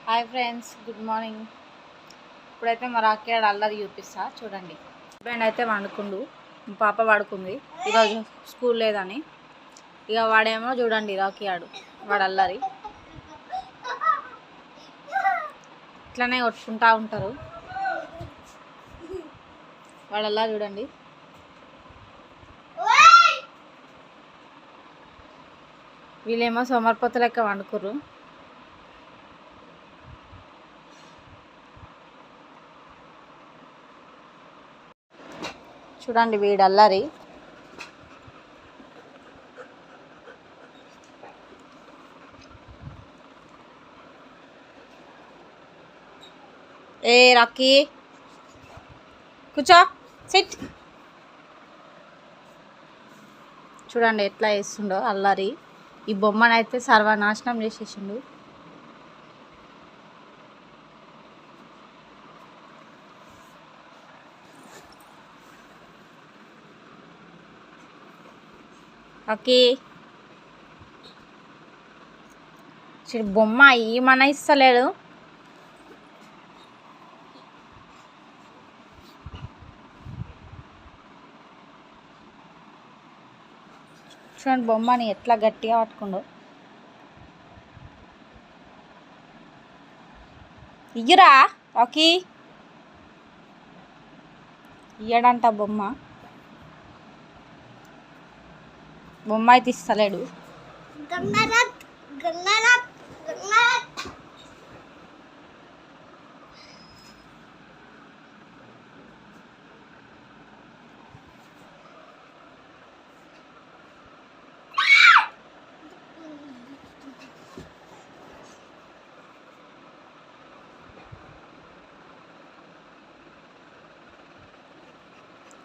Hi friends, good morning. ఇప్పుడైతే మా రాకేడు అల్లరి చూపిస్తా చూడండి. హస్బెండ్ అయితే వండుకుండు, పాప పడుకుంది, ఈరోజు స్కూల్ లేదని. ఇక వాడేమో చూడండి రాకియాడు, వాడు అల్లరి ఇట్లనే కొట్టుకుంటా ఉంటారు. వాడల్లా చూడండి. వీళ్ళేమో సోమరిపోతు లెక్క వండుకుర్రు. చూడండి వీడు అల్లరి. ఏ రాకీ కూర్చో, సిట్. చూడండి ఎట్లా వేస్తుండో అల్లరి. ఈ బొమ్మనైతే సర్వనాశనం చేసేసిండు. ఓకే బొమ్మ ఏమన్నా ఇస్తలేడు. చూడండి బొమ్మని ఎట్లా గట్టిగా పట్టుకుండు. ఇయ్యరా ఓకే, ఇయ్యడంట బొమ్మ అయితే ఇస్తలేడు.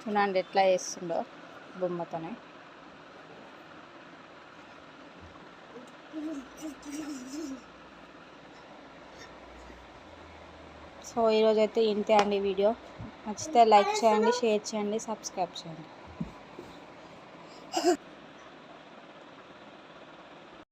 చూడండి ఎట్లా చేస్తుండో బొమ్మతోనే. సో ఈరోజైతే ఇంతే అండి వీడియో. నచ్చితే లైక్ చేయండి, షేర్ చేయండి, సబ్స్క్రైబ్ చేయండి.